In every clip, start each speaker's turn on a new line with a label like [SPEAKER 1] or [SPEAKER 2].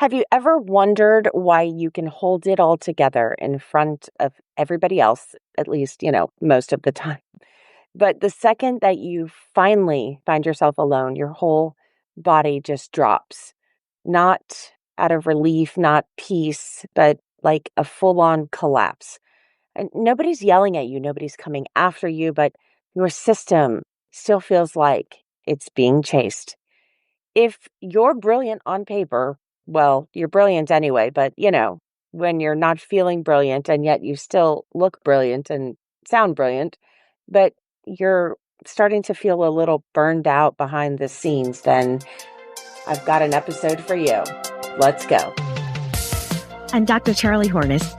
[SPEAKER 1] Have you ever wondered why you can hold it all together in front of everybody else, at least, most of the time? But the second that you finally find yourself alone, your whole body just drops. Not out of relief, not peace, but like a full on collapse. And nobody's yelling at you, nobody's coming after you, but your system still feels like it's being chased. If you're brilliant on paper, well, you're brilliant anyway, but when you're not feeling brilliant and yet you still look brilliant and sound brilliant, but you're starting to feel a little burned out behind the scenes, then I've got an episode for you. Let's go.
[SPEAKER 2] I'm Dr. Charlie Hornis,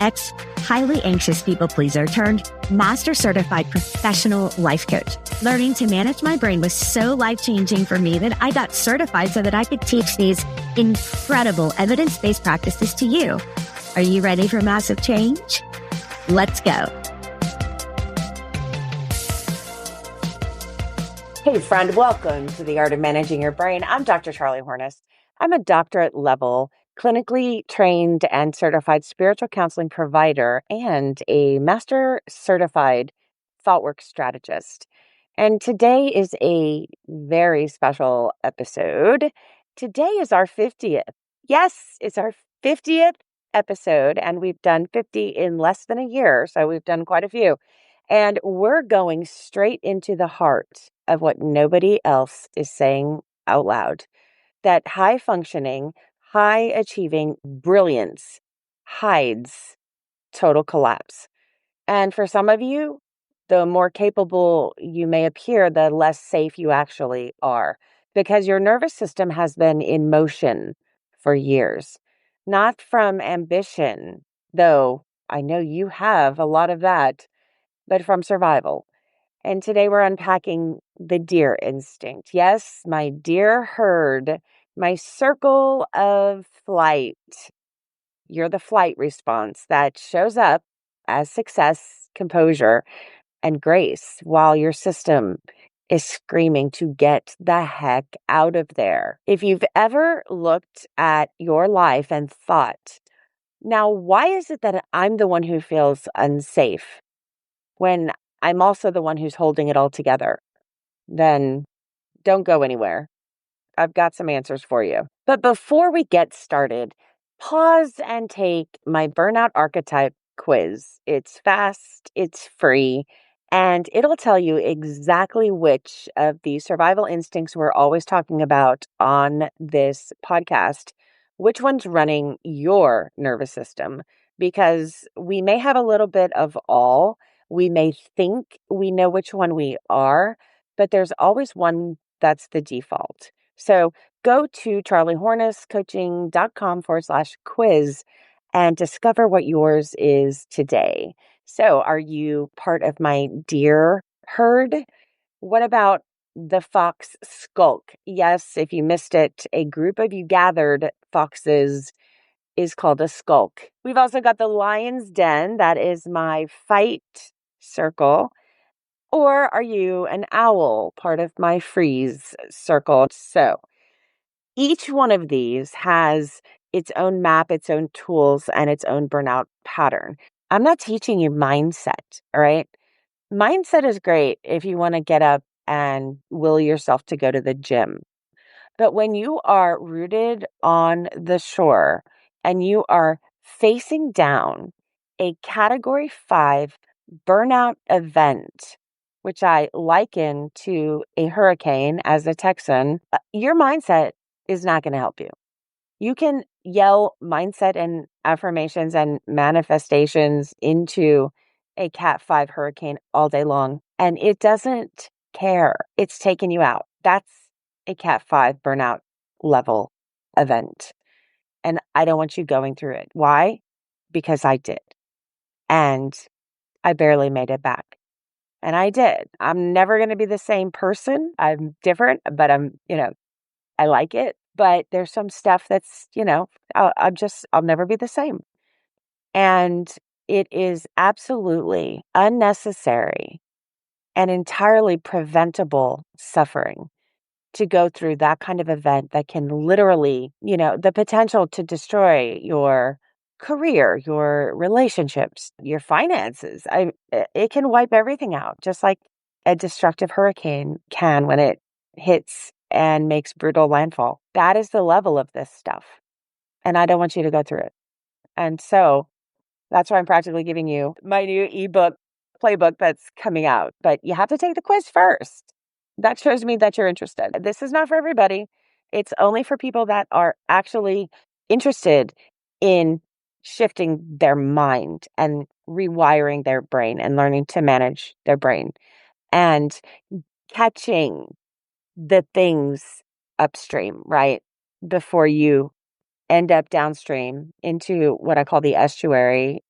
[SPEAKER 2] highly anxious people pleaser turned master certified professional life coach. Learning to manage my brain was so life-changing for me that I got certified so that I could teach these incredible evidence-based practices to you. Are you ready for massive change? Let's go.
[SPEAKER 1] Hey friend, welcome to the Art of Managing Your Brain. I'm Dr. Charlie Hornis. I'm a doctorate level, clinically trained and certified spiritual counseling provider and a master certified thoughtwork strategist. And today is a very special episode. Today is our 50th. Yes, it's our 50th episode, and we've done 50 in less than a year, so we've done quite a few. And we're going straight into the heart of what nobody else is saying out loud. That high functioning, high achieving brilliance hides total collapse. And for some of you, the more capable you may appear, the less safe you actually are, because your nervous system has been in motion for years, not from ambition, though I know you have a lot of that, but from survival. And today we're unpacking the deer instinct. Yes, my deer herd, my circle of flight. You're the flight response that shows up as success, composure, and grace while your system is screaming to get the heck out of there. If you've ever looked at your life and thought, now, why is it that I'm the one who feels unsafe when I'm also the one who's holding it all together? Then don't go anywhere. I've got some answers for you. But before we get started, pause and take my burnout archetype quiz. It's fast, it's free, and it'll tell you exactly which of the survival instincts we're always talking about on this podcast, which one's running your nervous system, because we may have a little bit of all. We may think we know which one we are, but there's always one that's the default. So go to charliehorniscoaching.com/quiz and discover what yours is today. So are you part of my deer herd? What about the fox skulk? Yes, if you missed it, a group of you gathered foxes is called a skulk. We've also got the lion's den. That is my fight circle. Or are you an owl, part of my freeze circle? So each one of these has its own map, its own tools, and its own burnout pattern. I'm not teaching you mindset, all right? Mindset is great if you want to get up and will yourself to go to the gym. But when you are rooted on the shore and you are facing down a category 5 burnout event, which I liken to a hurricane as a Texan, your mindset is not going to help you. You can yell mindset and affirmations and manifestations into a Cat 5 hurricane all day long, and it doesn't care. It's taking you out. That's a Cat 5 burnout level event. And I don't want you going through it. Why? Because I did. And I barely made it back. And I did. I'm never going to be the same person. I'm different, but I like it. But there's some stuff that's, I'll never be the same. And it is absolutely unnecessary and entirely preventable suffering to go through that kind of event that can literally, the potential to destroy your career, your relationships, your finances. It can wipe everything out, just like a destructive hurricane can when it hits and makes brutal landfall. That is the level of this stuff. And I don't want you to go through it. And so that's why I'm practically giving you my new ebook playbook that's coming out. But you have to take the quiz first. That shows me that you're interested. This is not for everybody. It's only for people that are actually interested in shifting their mind and rewiring their brain and learning to manage their brain and catching the things upstream, right? Before you end up downstream into what I call the estuary,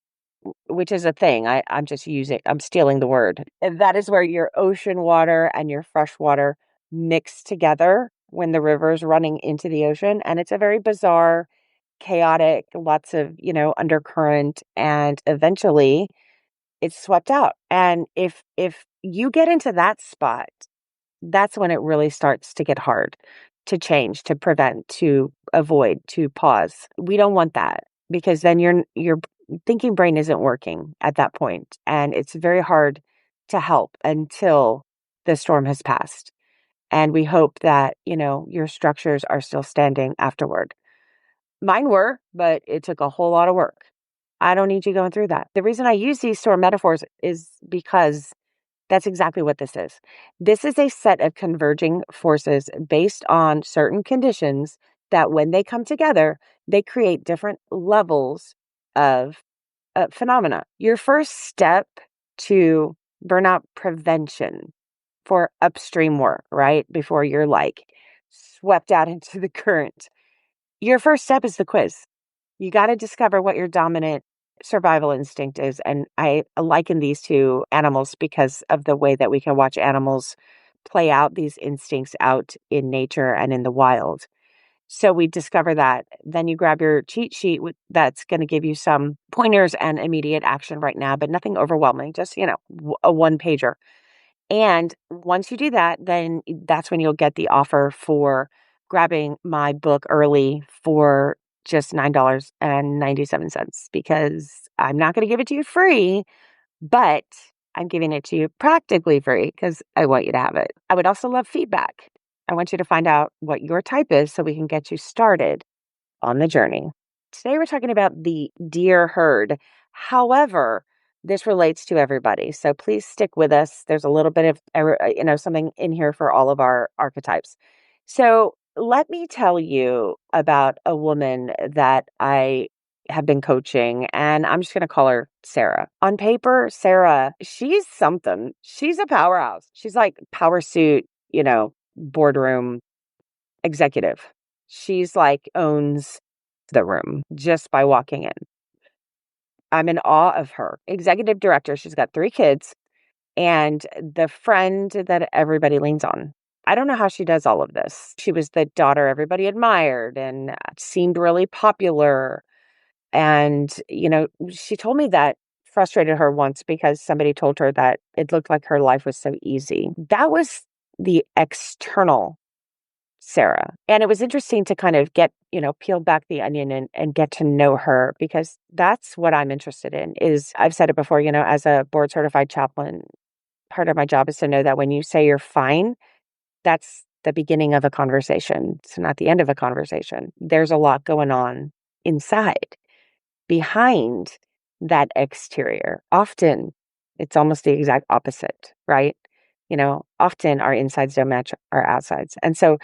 [SPEAKER 1] which is a thing. I'm stealing the word. And that is where your ocean water and your fresh water mix together when the river is running into the ocean. And it's a very bizarre, chaotic, lots of, undercurrent, and eventually it's swept out. And if you get into that spot, that's when it really starts to get hard to change, to prevent, to avoid, to pause. We don't want that because then your thinking brain isn't working at that point, and it's very hard to help until the storm has passed. And we hope that, your structures are still standing afterward. Mine were, but it took a whole lot of work. I don't need you going through that. The reason I use these storm metaphors is because that's exactly what this is. This is a set of converging forces based on certain conditions that when they come together, they create different levels of phenomena. Your first step to burnout prevention for upstream work, right? Before you're like swept out into the current. Your first step is the quiz. You got to discover what your dominant survival instinct is. And I liken these to animals because of the way that we can watch animals play out these instincts out in nature and in the wild. So we discover that. Then you grab your cheat sheet that's going to give you some pointers and immediate action right now, but nothing overwhelming, just, a one pager. And once you do that, then that's when you'll get the offer for grabbing my book early for just $9.97 because I'm not going to give it to you free, but I'm giving it to you practically free because I want you to have it. I would also love feedback. I want you to find out what your type is so we can get you started on the journey. Today we're talking about the deer herd. However, this relates to everybody. So please stick with us. There's a little bit of, something in here for all of our archetypes. So let me tell you about a woman that I have been coaching, and I'm just going to call her Sarah. On paper, Sarah, she's something. She's a powerhouse. She's like power suit, boardroom executive. She's like owns the room just by walking in. I'm in awe of her. Executive director. She's got 3 kids and the friend that everybody leans on. I don't know how she does all of this. She was the daughter everybody admired and seemed really popular. And, she told me that frustrated her once because somebody told her that it looked like her life was so easy. That was the external Sarah. And it was interesting to kind of get, peel back the onion and get to know her because that's what I'm interested in is I've said it before, as a board certified chaplain, part of my job is to know that when you say you're fine, that's the beginning of a conversation. It's not the end of a conversation. There's a lot going on inside, behind that exterior. Often it's almost the exact opposite, right? Often our insides don't match our outsides. And so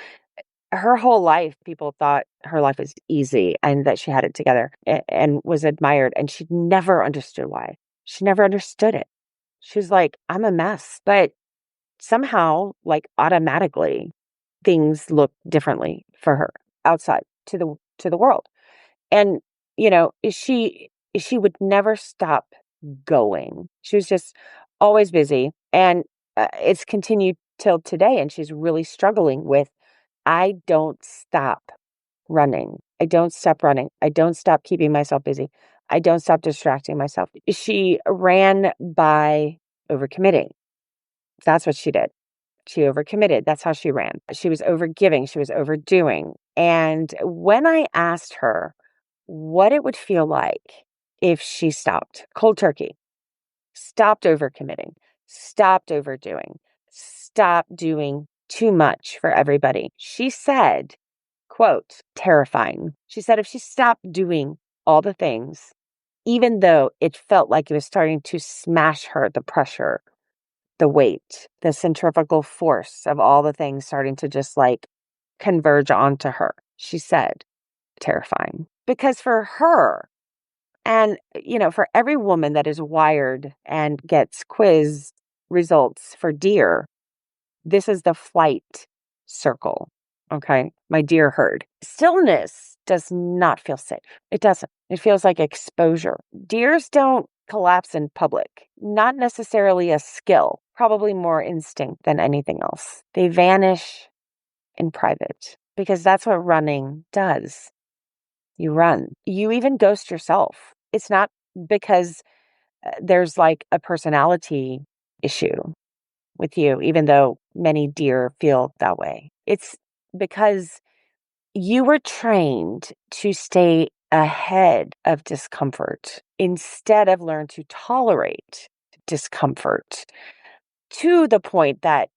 [SPEAKER 1] her whole life, people thought her life was easy and that she had it together and was admired. And she never understood why. She never understood it. She was like, I'm a mess. But somehow, like automatically, things look differently for her outside to the world. And, she would never stop going. She was just always busy. And it's continued till today. And she's really struggling with I don't stop running. I don't stop running. I don't stop keeping myself busy. I don't stop distracting myself. She ran by overcommitting. That's what she did. She overcommitted. That's how she ran. She was overgiving. She was overdoing. And when I asked her what it would feel like if she stopped cold turkey, stopped overcommitting, stopped overdoing, stopped doing too much for everybody, she said, quote, terrifying. She said if she stopped doing all the things, even though it felt like it was starting to smash her, the pressure, the weight, the centrifugal force of all the things starting to just like converge onto her. She said, terrifying. Because for her, and for every woman that is wired and gets quiz results for deer, this is the flight circle. Okay. My deer herd. Stillness does not feel safe. It doesn't. It feels like exposure. Deers don't collapse in public. Not necessarily a skill, probably more instinct than anything else. They vanish in private because that's what running does. You run. You even ghost yourself. It's not because there's like a personality issue with you, even though many deer feel that way. It's because you were trained to stay ahead of discomfort instead of learn to tolerate discomfort to the point that,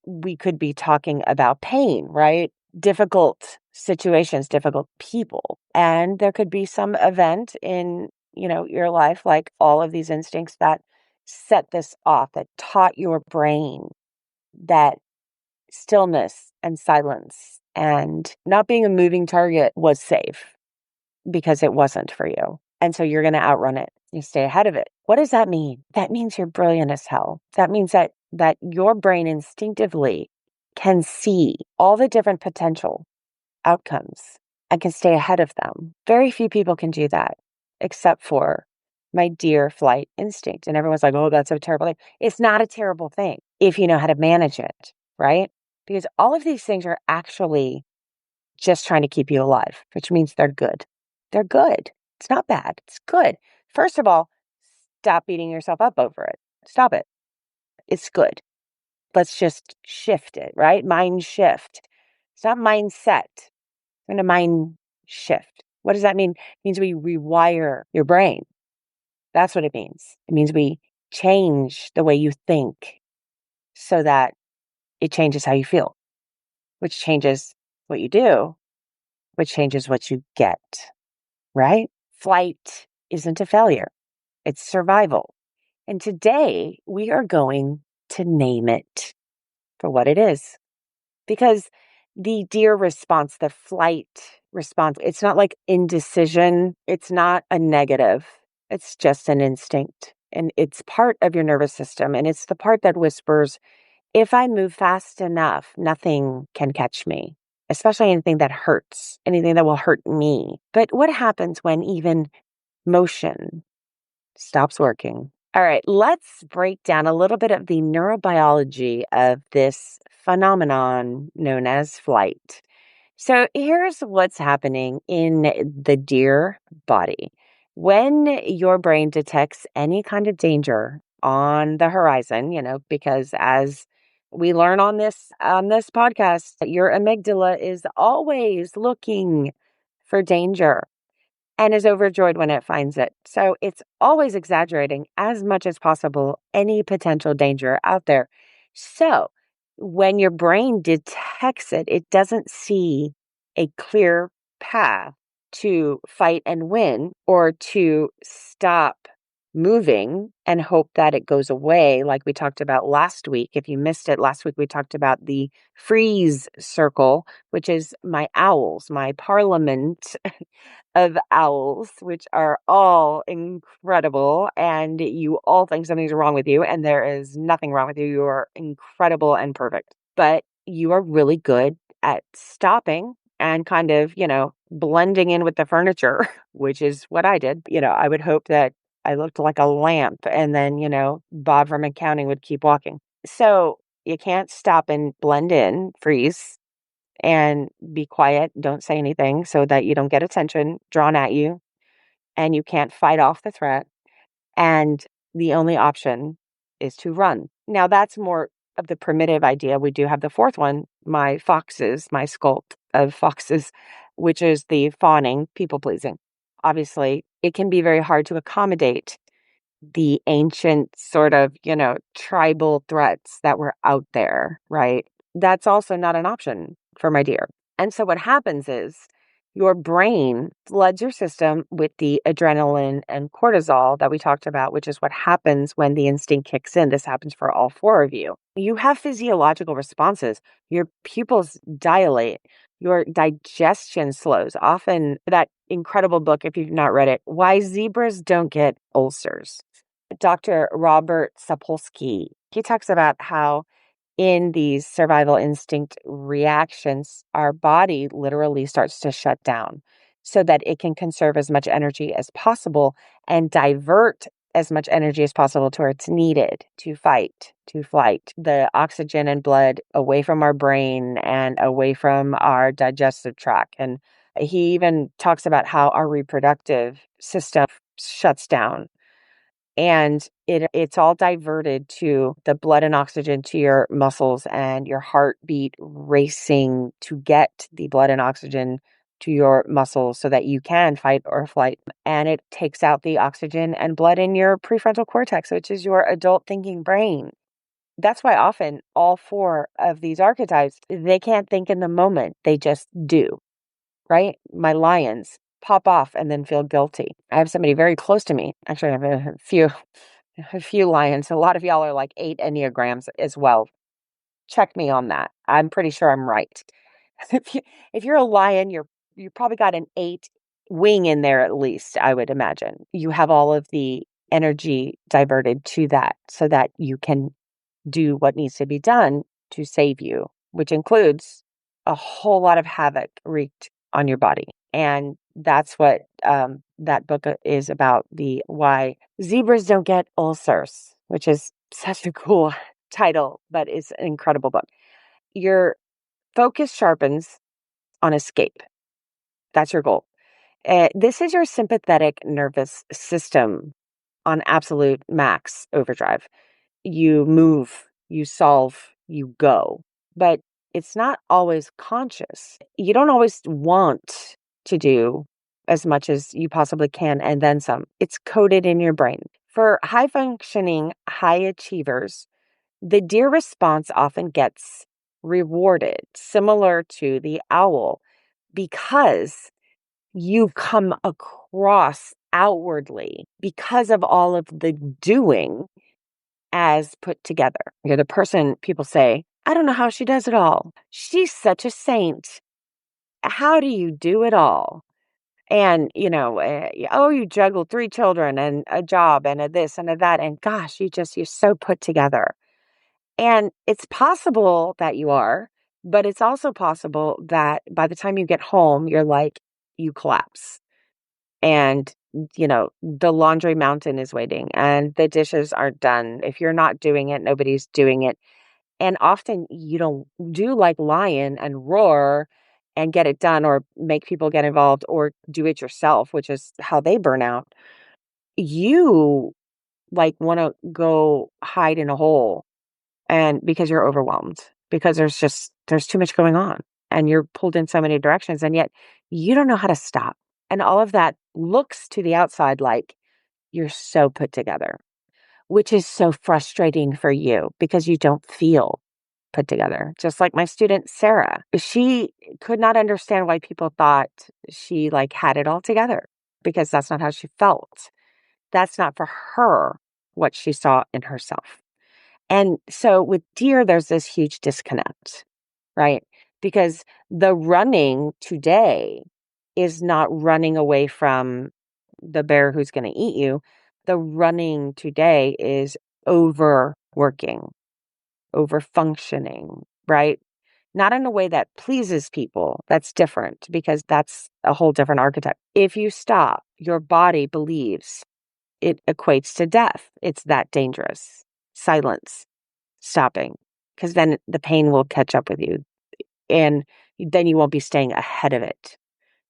[SPEAKER 1] we could be talking about pain, right? Difficult situations, difficult people. And there could be some event in, your life, like all of these instincts that set this off, that taught your brain that stillness and silence and not being a moving target was safe because it wasn't for you. And so you're going to outrun it. You stay ahead of it. What does that mean? That means you're brilliant as hell. That means that your brain instinctively can see all the different potential outcomes and can stay ahead of them. Very few people can do that except for my deer flight instinct. And everyone's like, oh, that's a terrible thing. It's not a terrible thing if you know how to manage it, right? Because all of these things are actually just trying to keep you alive, which means they're good. They're good. It's not bad. It's good. First of all, stop beating yourself up over it. Stop it. It's good. Let's just shift it, right? Mind shift. It's not mindset. It's going to mind shift. What does that mean? It means we rewire your brain. That's what it means. It means we change the way you think so that it changes how you feel, which changes what you do, which changes what you get, right? Flight isn't a failure. It's survival. And today we are going to name it for what it is. Because the deer response, the flight response, it's not like indecision. It's not a negative. It's just an instinct. And it's part of your nervous system. And it's the part that whispers, if I move fast enough, nothing can catch me, especially anything that hurts, anything that will hurt me. But what happens when even motion stops working? All right, let's break down a little bit of the neurobiology of this phenomenon known as flight. So here's what's happening in the deer body. When your brain detects any kind of danger on the horizon, because as we learn on this podcast, your amygdala is always looking for danger and is overjoyed when it finds it. So it's always exaggerating as much as possible any potential danger out there. So when your brain detects it, it doesn't see a clear path to fight and win or to stop moving and hope that it goes away, like we talked about last week. If you missed it, last week we talked about the freeze circle, which is my owls, my parliament of owls, which are all incredible, and you all think something's wrong with you, and there is nothing wrong with you. You are incredible and perfect, but you are really good at stopping and kind of, blending in with the furniture, which is what I did. I would hope that I looked like a lamp, and then, Bob from accounting would keep walking. So you can't stop and blend in, freeze, and be quiet. Don't say anything so that you don't get attention drawn at you, and you can't fight off the threat. And the only option is to run. Now, that's more of the primitive idea, we do have the fourth one, my sculpt of foxes, which is the fawning, people pleasing. Obviously, it can be very hard to accommodate the ancient sort of, tribal threats that were out there, right? That's also not an option for my deer. And so what happens is your brain floods your system with the adrenaline and cortisol that we talked about, which is what happens when the instinct kicks in. This happens for all four of you. You have physiological responses. Your pupils dilate. Your digestion slows. Often that incredible book, if you've not read it, Why Zebras Don't Get Ulcers. Dr. Robert Sapolsky, he talks about how in these survival instinct reactions, our body literally starts to shut down so that it can conserve as much energy as possible and divert as much energy as possible to where it's needed to fight, to flight, the oxygen and blood away from our brain and away from our digestive tract. And he even talks about how our reproductive system shuts down. And it's all diverted to the blood and oxygen to your muscles and your heartbeat racing to get the blood and oxygen to your muscles so that you can fight or flight. And it takes out the oxygen and blood in your prefrontal cortex, which is your adult thinking brain. That's why often all four of these archetypes, they can't think in the moment. They just do, right? My lions pop off and then feel guilty. I have somebody very close to me. Actually, I have a few lions. A lot of y'all are like 8 Enneagrams as well. Check me on that. I'm pretty sure I'm right. If you're a lion, you probably got an 8 wing in there at least, I would imagine. You have all of the energy diverted to that so that you can do what needs to be done to save you, which includes a whole lot of havoc wreaked on your body. And that's what that book is about, the Why Zebras Don't Get Ulcers, which is such a cool title, but it's an incredible book. Your focus sharpens on escape. That's your goal. This is your sympathetic nervous system on absolute max overdrive. You move, you solve, you go. But it's not always conscious. You don't always want to do as much as you possibly can and then some. It's coded in your brain. For high functioning, high achievers, the deer response often gets rewarded, similar to the owl, because you come across outwardly because of all of the doing as put together. You're the person people say, I don't know how she does it all. She's such a saint. How do you do it all? And, you juggle 3 children and a job and a this and a that. And gosh, you're so put together. And it's possible that you are, but it's also possible that by the time you get home, you're like, you collapse. And, the laundry mountain is waiting and the dishes aren't done. If you're not doing it, nobody's doing it. And often you don't do like lion and roar and get it done or make people get involved or do it yourself, which is how they burn out. You like want to go hide in a hole and because you're overwhelmed, because there's too much going on and you're pulled in so many directions and yet you don't know how to stop. And all of that looks to the outside like you're so put together, which is so frustrating for you because you don't feel put together. Just like my student, Sarah, she could not understand why people thought she had it all together because that's not how she felt. That's not for her what she saw in herself. And so with deer, there's this huge disconnect, right? Because the running today is not running away from the bear who's going to eat you. The running today is overworking, overfunctioning, right? Not in a way that pleases people. That's different because that's a whole different archetype. If you stop, your body believes it equates to death. It's that dangerous. Silence, stopping, because then the pain will catch up with you and then you won't be staying ahead of it.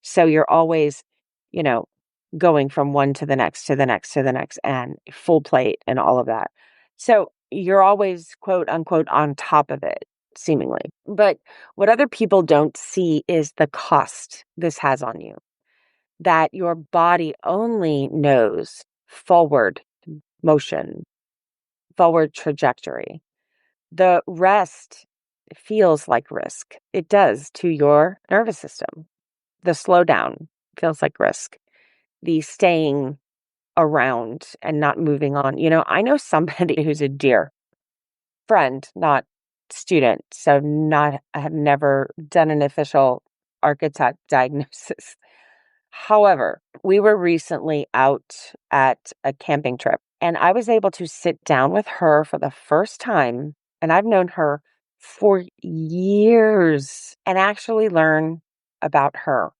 [SPEAKER 1] So you're always, you know, going from one to the next, to the next, to the next, and full plate and all of that. So you're always quote unquote on top of it, seemingly. But what other people don't see is the cost this has on you, that your body only knows forward motion, forward trajectory. The rest feels like risk. It does to your nervous system. The slowdown feels like risk. The staying around and not moving on. I know somebody who's a dear friend, not student, so not I have never done an official archetype diagnosis. However, we were recently out at a camping trip and I was able to sit down with her for the first time, and I've known her for years, and actually learn about her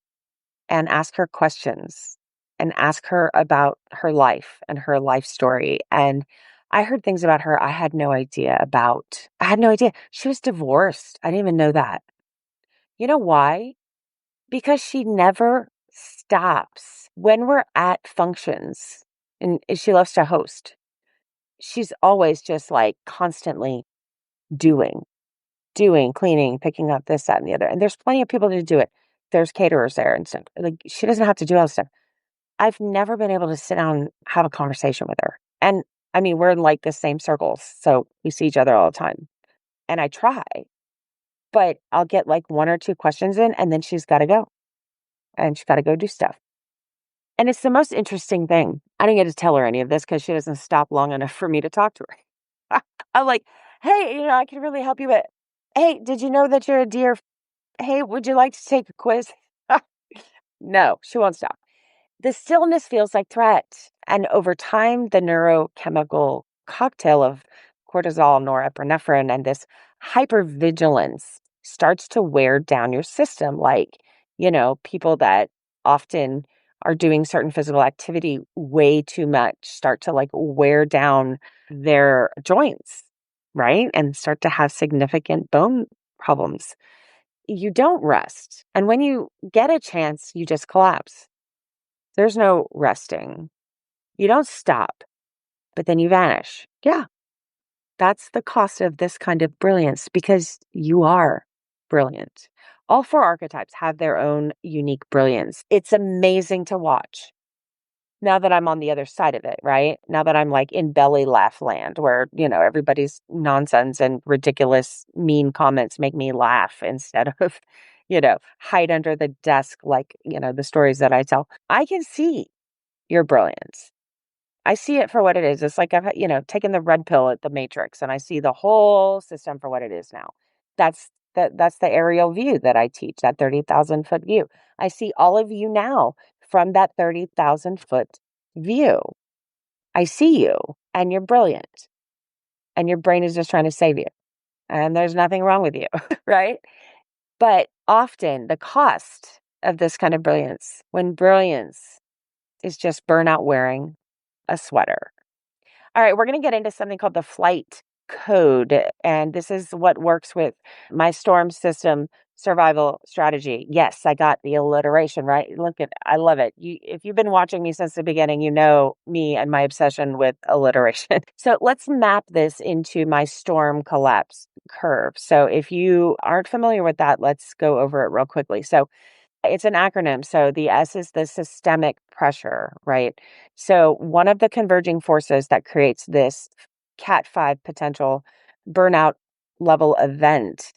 [SPEAKER 1] and ask her questions and ask her about her life and her life story. And I heard things about her I had no idea about. I had no idea. She was divorced. I didn't even know that. You know why? Because she never stops. When we're at functions, and she loves to host, she's always just like constantly doing, cleaning, picking up this, that, and the other. And there's plenty of people to do it. There's caterers there and stuff. Like, she doesn't have to do all this stuff. I've never been able to sit down and have a conversation with her. And I mean, we're in like the same circles, so we see each other all the time. And I try, but I'll get like one or two questions in, and then she's got to go, and she's got to go do stuff. And it's the most interesting thing. I didn't get to tell her any of this because she doesn't stop long enough for me to talk to her. I'm like, hey, I can really help you with, hey, did you know that you're a deer? Hey, would you like to take a quiz? No, she won't stop. The stillness feels like threat. And over time, the neurochemical cocktail of cortisol, norepinephrine, and this hypervigilance starts to wear down your system. Like, people that often are doing certain physical activity way too much start to like wear down their joints, right? And start to have significant bone problems. You don't rest. And when you get a chance, you just collapse. There's no resting. You don't stop, but then you vanish. Yeah, that's the cost of this kind of brilliance, because you are brilliant. All four archetypes have their own unique brilliance. It's amazing to watch. Now that I'm on the other side of it, right? Now that I'm like in belly laugh land where, everybody's nonsense and ridiculous, mean comments make me laugh instead of, hide under the desk like, the stories that I tell. I can see your brilliance. I see it for what it is. It's like I've, taken the red pill at the Matrix, and I see the whole system for what it is now. That's the aerial view that I teach, that 30,000 foot view. I see all of you now from that 30,000 foot view. I see you, and you're brilliant, and your brain is just trying to save you. And there's nothing wrong with you, right? But often the cost of this kind of brilliance, when brilliance is just burnout wearing a sweater. All right, we're going to get into something called the flight code. And this is what works with my storm system survival strategy. Yes, I got the alliteration right. I love it. If you've been watching me since the beginning, you know me and my obsession with alliteration. So let's map this into my storm collapse curve. So if you aren't familiar with that, let's go over it real quickly. So it's an acronym. So the S is the systemic pressure, right? So one of the converging forces that creates this Cat 5 potential burnout level event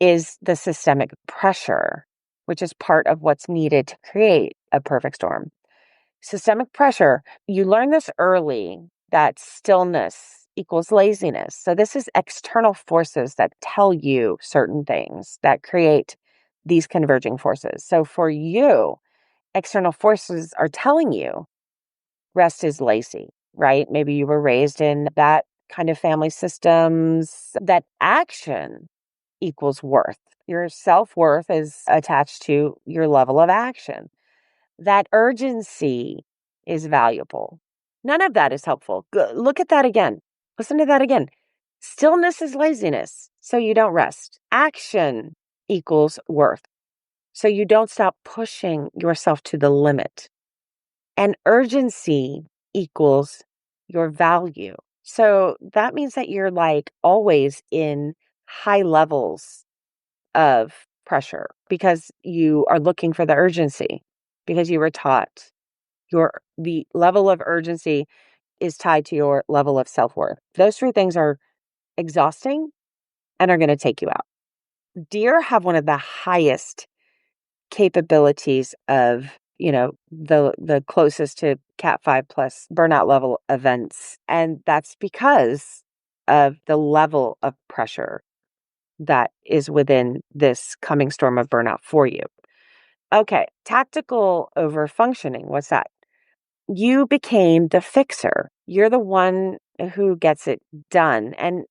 [SPEAKER 1] is the systemic pressure, which is part of what's needed to create a perfect storm. Systemic pressure, you learn this early, that stillness equals laziness. So this is external forces that tell you certain things that create these converging forces. So for you, external forces are telling you rest is lazy, right? Maybe you were raised in that kind of family systems, that action equals worth. Your self-worth is attached to your level of action. That urgency is valuable. None of that is helpful. Look at that again. Listen to that again. Stillness is laziness, so you don't rest. Action equals worth, so you don't stop pushing yourself to the limit. And urgency equals your value. So that means that you're like always in high levels of pressure because you are looking for the urgency, because you were taught the level of urgency is tied to your level of self-worth. Those three things are exhausting and are going to take you out. Deer have one of the highest capabilities of, the closest to Cat 5 plus burnout level events. And that's because of the level of pressure that is within this coming storm of burnout for you. Okay, tactical overfunctioning. What's that? You became the fixer. You're the one who gets it done. And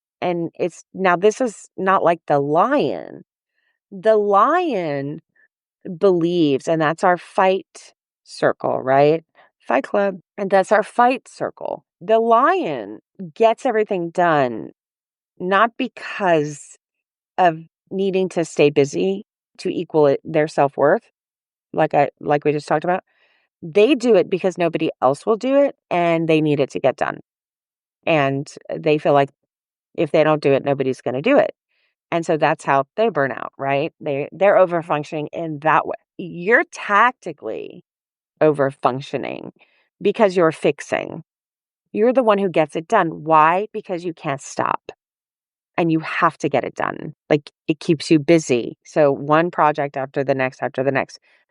[SPEAKER 1] it's now this is not like the lion. The lion believes, and that's our fight circle, right? Fight Club. And that's our fight circle. The lion gets everything done not because of needing to stay busy to equal their self-worth, like we just talked about. They do it because nobody else will do it and they need it to get done. And they feel like if they don't do it, nobody's going to do it. And so that's how they burn out, right? They're overfunctioning in that way. You're tactically overfunctioning because you're fixing. You're the one who gets it done. Why? Because you can't stop and you have to get it done. Like it keeps you busy. So one project after the next,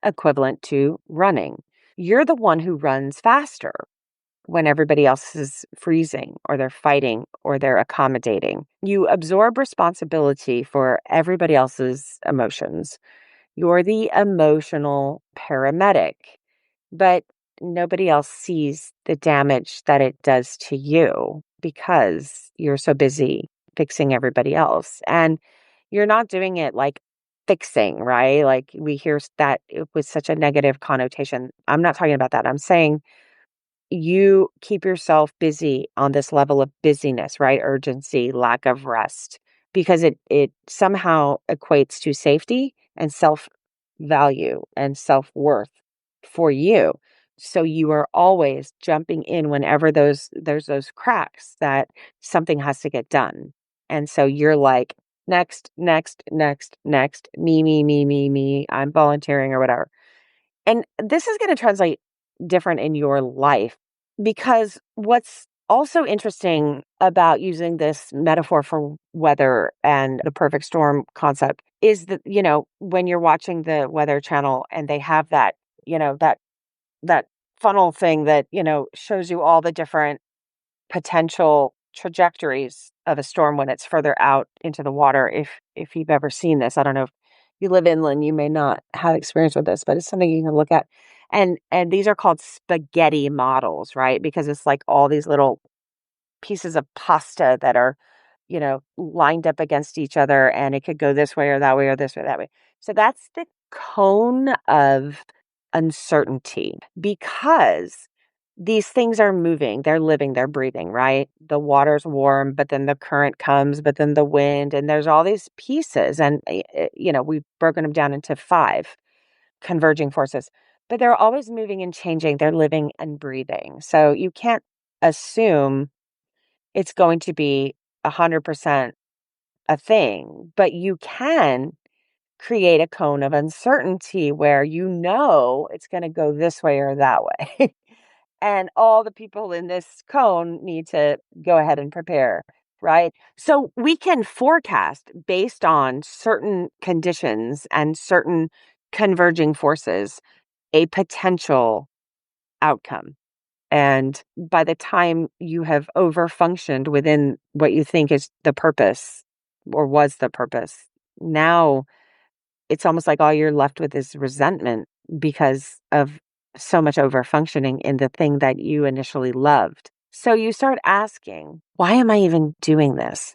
[SPEAKER 1] equivalent to running. You're the one who runs faster when everybody else is freezing or they're fighting or they're accommodating. You absorb responsibility for everybody else's emotions. You're the emotional paramedic, but nobody else sees the damage that it does to you because you're so busy fixing everybody else. And you're not doing it like fixing, right? Like we hear that it was such a negative connotation. I'm not talking about that. I'm saying you keep yourself busy on this level of busyness, right? Urgency, lack of rest, because it somehow equates to safety and self-value and self-worth for you. So you are always jumping in whenever there's those cracks that something has to get done. And so you're like, next, next, next, next, me, I'm volunteering or whatever. And this is going to translate different in your life because what's also interesting about using this metaphor for weather and the perfect storm concept is that, when you're watching the Weather Channel and they have that, that funnel thing that, shows you all the different potential trajectories of a storm when it's further out into the water. If you've ever seen this, I don't know if you live inland, you may not have experience with this, but it's something you can look at. And these are called spaghetti models, right? Because it's like all these little pieces of pasta that are, lined up against each other, and it could go this way or that way or this way or that way. So that's the cone of uncertainty because these things are moving, they're living, they're breathing, right? The water's warm, but then the current comes, but then the wind, and there's all these pieces. And, we've broken them down into 5 converging forces, but they're always moving and changing. They're living and breathing. So you can't assume it's going to be 100% a thing, but you can create a cone of uncertainty where it's going to go this way or that way. And all the people in this cone need to go ahead and prepare, right? So we can forecast based on certain conditions and certain converging forces a potential outcome. And by the time you have overfunctioned within what you think is the purpose or was the purpose, now it's almost like all you're left with is resentment because of so much overfunctioning in the thing that you initially loved. So you start asking, why am I even doing this?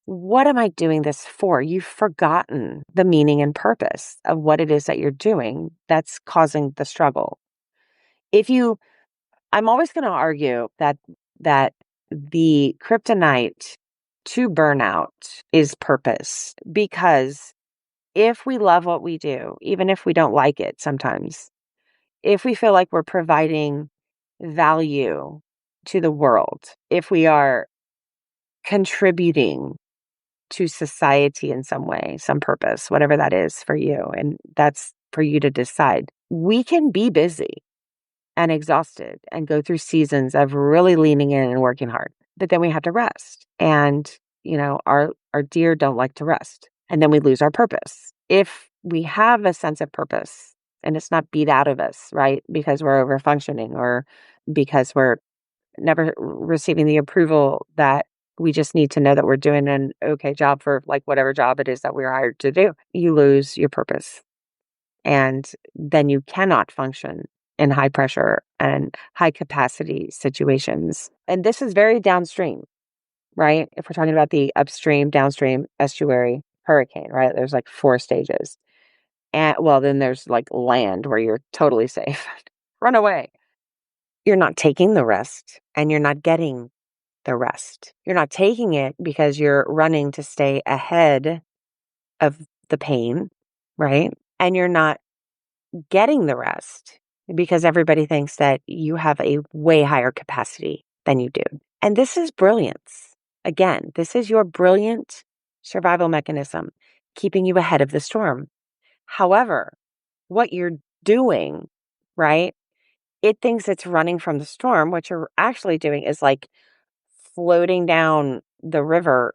[SPEAKER 1] What am I doing this for? You've forgotten the meaning and purpose of what it is that you're doing that's causing the struggle. I'm always going to argue that the kryptonite to burnout is purpose, because if we love what we do, even if we don't like it sometimes, if we feel like we're providing value to the world, if we are contributing to society in some way, some purpose, whatever that is for you. And that's for you to decide. We can be busy and exhausted and go through seasons of really leaning in and working hard, but then we have to rest. And, our deer don't like to rest. And then we lose our purpose. If we have a sense of purpose and it's not beat out of us, right? Because we're over functioning or because we're never receiving the approval that we just need to know that we're doing an okay job for like whatever job it is that we're hired to do. You lose your purpose. And then you cannot function in high pressure and high capacity situations. And this is very downstream, right? If we're talking about the upstream, downstream, estuary, hurricane, right? There's like 4 stages. And well, then there's like land where you're totally safe. Run away. You're not taking the rest and you're not getting the rest. You're not taking it because you're running to stay ahead of the pain, right? And you're not getting the rest because everybody thinks that you have a way higher capacity than you do. And this is brilliance. Again, this is your brilliant survival mechanism, keeping you ahead of the storm. However, what you're doing, right? It thinks it's running from the storm. What you're actually doing is like floating down the river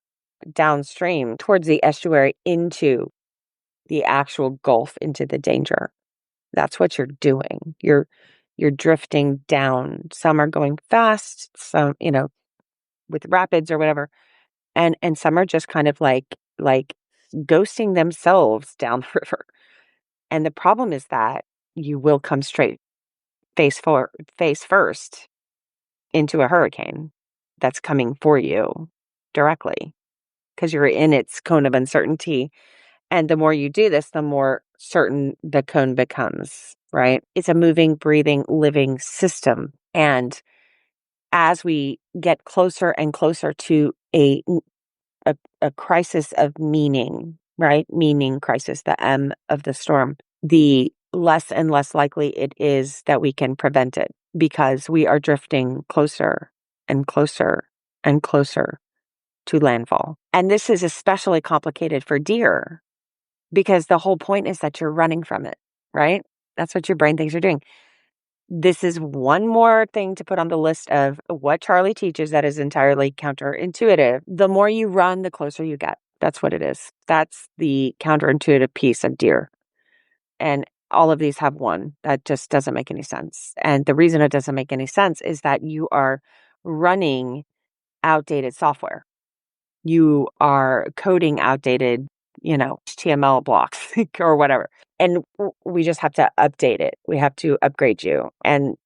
[SPEAKER 1] downstream towards the estuary into the actual gulf, into the danger. That's what you're doing. You're drifting down. Some are going fast, some, with rapids or whatever. And some are just kind of like ghosting themselves down the river. And the problem is that you will come straight face first into a hurricane that's coming for you directly because you're in its cone of uncertainty. And the more you do this, the more certain the cone becomes, right? It's a moving, breathing, living system. And as we get closer and closer to a crisis of meaning, right? Meaning crisis, the M of the storm, the less and less likely it is that we can prevent it because we are drifting closer and closer and closer to landfall. And this is especially complicated for deer because the whole point is that you're running from it, right? That's what your brain thinks you're doing. This is one more thing to put on the list of what Charlie teaches that is entirely counterintuitive. The more you run, the closer you get. That's what it is. That's the counterintuitive piece of deer. And all of these have one that just doesn't make any sense. And the reason it doesn't make any sense is that you are running outdated software. You are coding outdated, HTML blocks or whatever. And we just have to update it. We have to upgrade you. And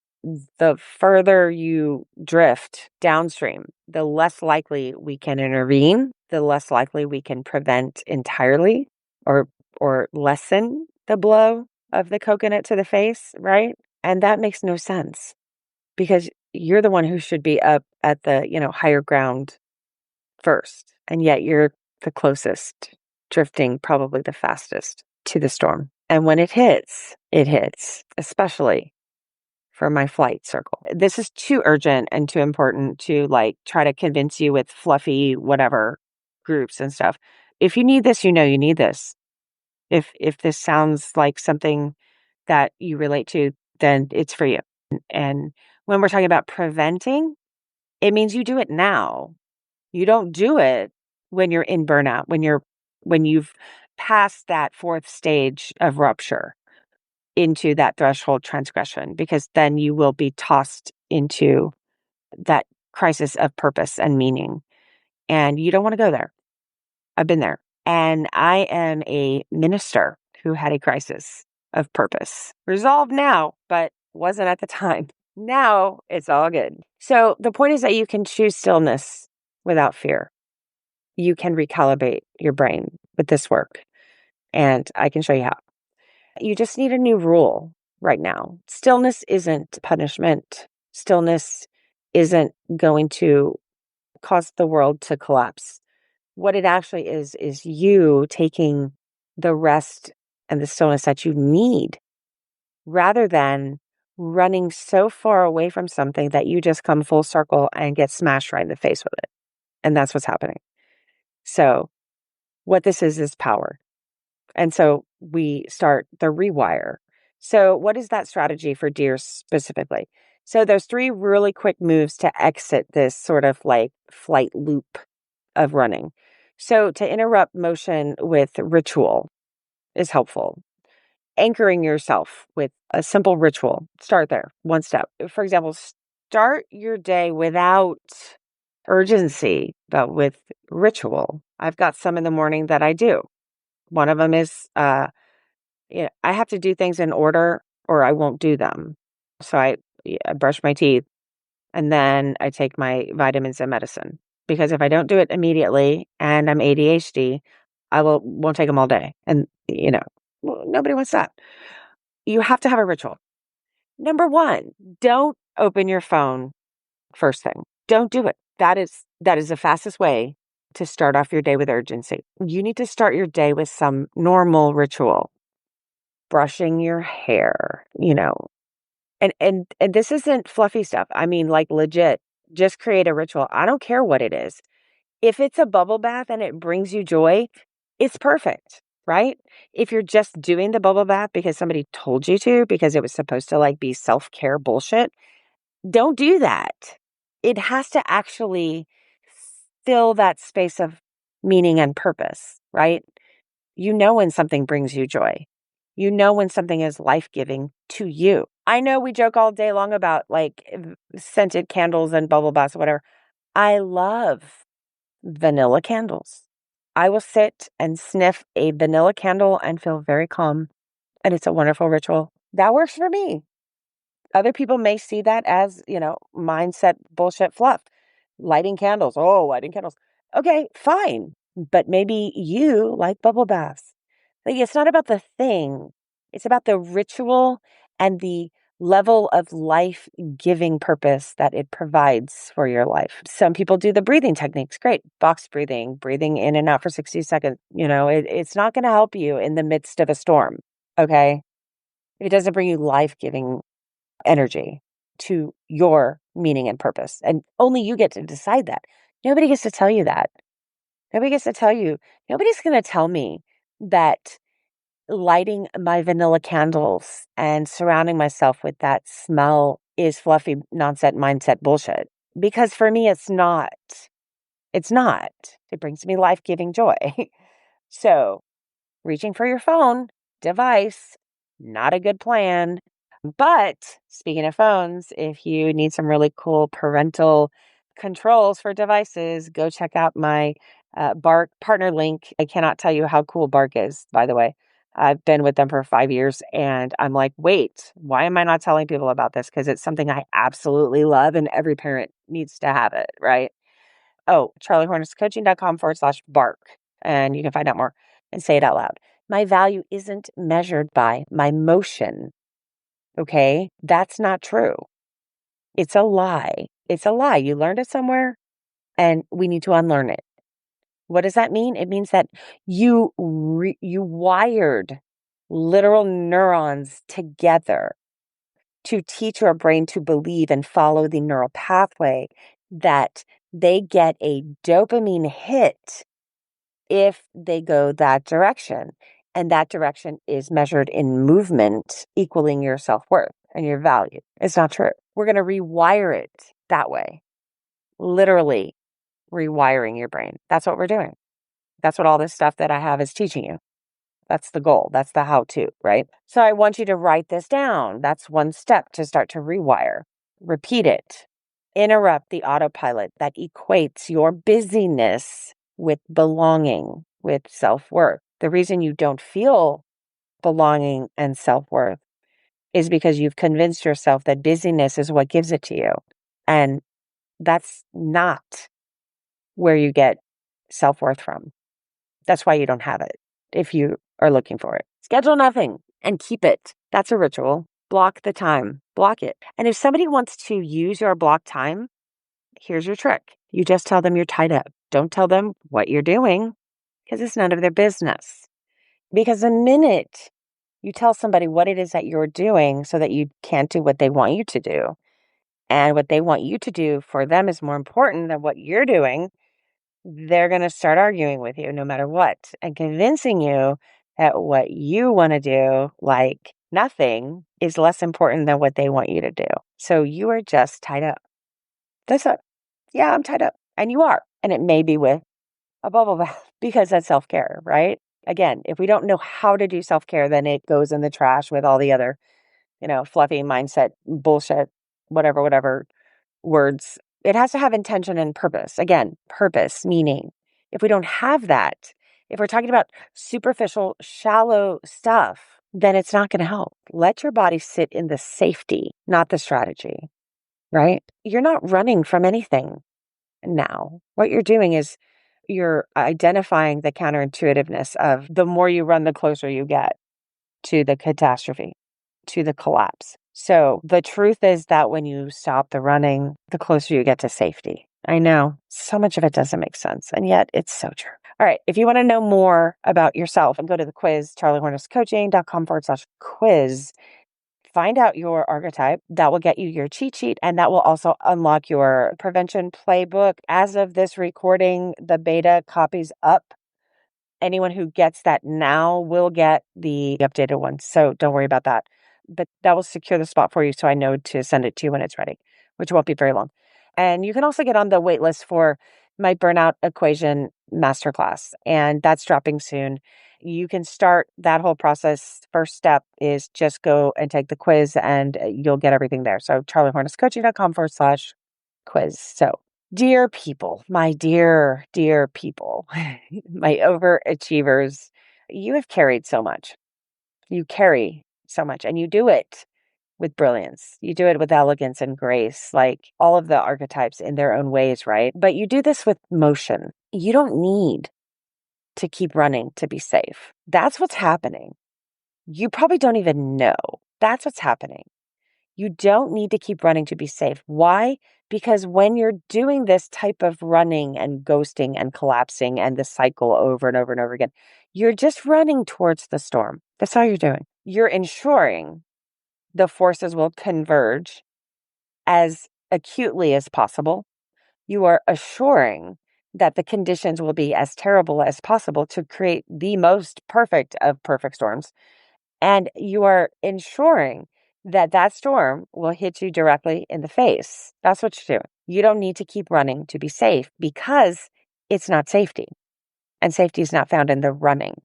[SPEAKER 1] the further you drift downstream, the less likely we can intervene, the less likely we can prevent entirely or lessen the blow of the coconut to the face, right? And that makes no sense because you're the one who should be up at the, higher ground first. And yet you're the closest, drifting probably the fastest to the storm. And when it hits, especially for my flight circle. This is too urgent and too important to try to convince you with fluffy whatever groups and stuff. If you need this, you need this. If this sounds like something that you relate to, then it's for you. And when we're talking about preventing, it means you do it now. You don't do it when you're in burnout, when you've passed that 4th stage of rupture into that threshold transgression, because then you will be tossed into that crisis of purpose and meaning. And you don't want to go there. I've been there. And I am a minister who had a crisis of purpose. Resolved now, but wasn't at the time. Now it's all good. So the point is that you can choose stillness without fear. You can recalibrate your brain with this work. And I can show you how. You just need a new rule right now. Stillness isn't punishment. Stillness isn't going to cause the world to collapse. What it actually is you taking the rest and the stillness that you need rather than running so far away from something that you just come full circle and get smashed right in the face with it. And that's what's happening. So what this is power. And so we start the rewire. So what is that strategy for deer specifically? So there's 3 really quick moves to exit this sort of like flight loop of running. So to interrupt motion with ritual is helpful. Anchoring yourself with a simple ritual. Start there, one step. For example, start your day without urgency, but with ritual. I've got some in the morning that I do. One of them is, I have to do things in order or I won't do them. So I brush my teeth and then I take my vitamins and medicine. Because if I don't do it immediately and I'm ADHD, won't take them all day. And, nobody wants that. You have to have a ritual. Number 1, don't open your phone first thing. Don't do it. That is the fastest way to start off your day with urgency. You need to start your day with some normal ritual. Brushing your hair, and this isn't fluffy stuff. I mean, like legit, just create a ritual. I don't care what it is. If it's a bubble bath and it brings you joy, it's perfect, right? If you're just doing the bubble bath because somebody told you to, because it was supposed to like be self-care bullshit, don't do that. It has to actually fill that space of meaning and purpose, right? You know when something brings you joy. You know when something is life-giving to you. I know we joke all day long about like scented candles and bubble baths or whatever. I love vanilla candles. I will sit and sniff a vanilla candle and feel very calm. And it's a wonderful ritual. That works for me. Other people may see that as, mindset bullshit fluff. Lighting candles. Oh, lighting candles. Okay, fine. But maybe you like bubble baths. Like, it's not about the thing. It's about the ritual and the level of life-giving purpose that it provides for your life. Some people do the breathing techniques. Great. Box breathing in and out for 60 seconds. It's not going to help you in the midst of a storm. Okay. If it doesn't bring you life-giving energy to your meaning and purpose. And only you get to decide that. Nobody gets to tell you that. Nobody gets to tell you. Nobody's going to tell me that lighting my vanilla candles and surrounding myself with that smell is fluffy nonsense mindset bullshit. Because for me, it's not. It's not. It brings me life-giving joy. So reaching for your phone device, not a good plan. But speaking of phones, if you need some really cool parental controls for devices, go check out my Bark partner link. I cannot tell you how cool Bark is, by the way. I've been with them for 5 years and I'm like, wait, why am I not telling people about this? Because it's something I absolutely love and every parent needs to have it, right? Oh, charliehornetscoaching.com/bark. And you can find out more and say it out loud. My value isn't measured by my motion. Okay, that's not true. It's a lie. It's a lie. You learned it somewhere and we need to unlearn it. What does that mean? It means that you wired literal neurons together to teach your brain to believe and follow the neural pathway that they get a dopamine hit if they go that direction. And that direction is measured in movement, equaling your self-worth and your value. It's not true. We're going to rewire it that way. Literally rewiring your brain. That's what we're doing. That's what all this stuff that I have is teaching you. That's the goal. That's the how-to, right? So I want you to write this down. That's one step to start to rewire. Repeat it. Interrupt the autopilot that equates your busyness with belonging, with self-worth. The reason you don't feel belonging and self-worth is because you've convinced yourself that busyness is what gives it to you. And that's not where you get self-worth from. That's why you don't have it if you are looking for it. Schedule nothing and keep it. That's a ritual. Block the time. Block it. And if somebody wants to use your block time, here's your trick. You just tell them you're tied up. Don't tell them what you're doing because it's none of their business. Because the minute you tell somebody what it is that you're doing so that you can't do what they want you to do, and what they want you to do for them is more important than what you're doing, they're going to start arguing with you no matter what and convincing you that what you want to do, like nothing, is less important than what they want you to do. So you are just tied up. That's it. Yeah, I'm tied up. And you are. And it may be with a bubble bath because that's self-care, right? Again, if we don't know how to do self-care, then it goes in the trash with all the other, fluffy mindset, bullshit, whatever words. It has to have intention and purpose. Again, purpose, meaning if we don't have that, if we're talking about superficial, shallow stuff, then it's not going to help. Let your body sit in the safety, not the strategy, right? You're not running from anything now. What you're doing is you're identifying the counterintuitiveness of the more you run, the closer you get to the catastrophe, to the collapse. So the truth is that when you stop the running, the closer you get to safety. I know so much of it doesn't make sense, and yet it's so true. All right. If you want to know more about yourself, and go to the quiz, charliehornesscoaching.com/quiz. Find out your archetype. That will get you your cheat sheet, and that will also unlock your prevention playbook. As of this recording, the beta copy's up. Anyone who gets that now will get the updated one. So don't worry about that. But that will secure the spot for you so I know to send it to you when it's ready, which won't be very long. And you can also get on the wait list for my burnout equation masterclass, and that's dropping soon. You can start that whole process. First step is just go and take the quiz, and you'll get everything there. So charliehornesscoaching.com/quiz. So dear people, my dear people, my overachievers, you have carried so much. You carry so much, and you do it with brilliance. You do it with elegance and grace, like all of the archetypes in their own ways, right? But you do this with motion. You don't need to keep running to be safe. That's what's happening. You probably don't even know. That's what's happening. You don't need to keep running to be safe. Why? Because when you're doing this type of running and ghosting and collapsing and the cycle over and over and over again, you're just running towards the storm. That's all you're doing. You're ensuring the forces will converge as acutely as possible. You are assuring that the conditions will be as terrible as possible to create the most perfect of perfect storms. And you are ensuring that that storm will hit you directly in the face. That's what you're doing. You don't need to keep running to be safe because it's not safety. And safety is not found in the running.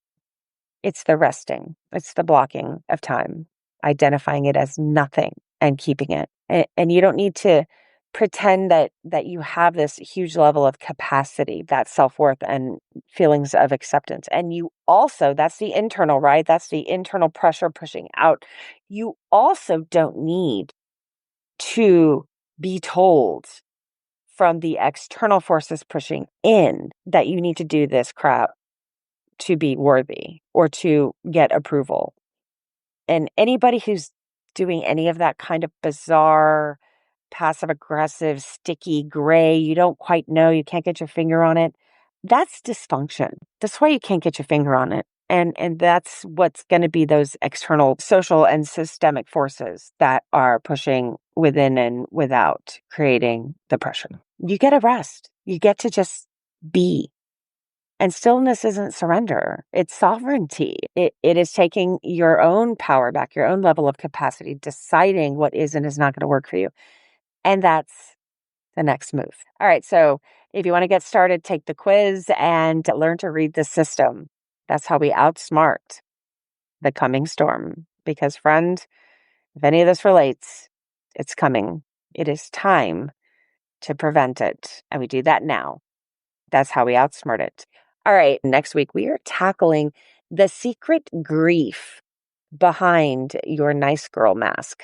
[SPEAKER 1] It's the resting. It's the blocking of time, identifying it as nothing and keeping it. And you don't need to pretend that you have this huge level of capacity, that self-worth and feelings of acceptance. And you also, that's the internal, right? That's the internal pressure pushing out. You also don't need to be told from the external forces pushing in that you need to do this crap to be worthy or to get approval. And anybody who's doing any of that kind of bizarre, passive aggressive, sticky gray, you don't quite know, you can't get your finger on it, that's dysfunction. That's why you can't get your finger on it. And that's what's going to be those external social and systemic forces that are pushing within and without, creating the pressure. You get a rest. You get to just be. And stillness isn't surrender. It's sovereignty. It is taking your own power back, your own level of capacity, deciding what is and is not going to work for you. And that's the next move. All right. So if you want to get started, take the quiz and learn to read the system. That's how we outsmart the coming storm. Because, friend, if any of this relates, it's coming. It is time to prevent it. And we do that now. That's how we outsmart it. All right. Next week, we are tackling the secret grief behind your nice girl mask.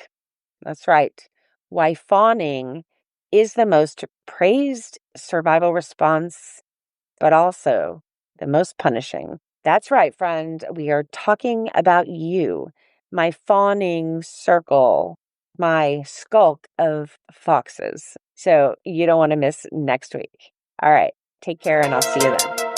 [SPEAKER 1] That's right. Why fawning is the most praised survival response, but also the most punishing. That's right, friend. We are talking about you, my fawning circle, my skulk of foxes. So you don't want to miss next week. All right. Take care, and I'll see you then.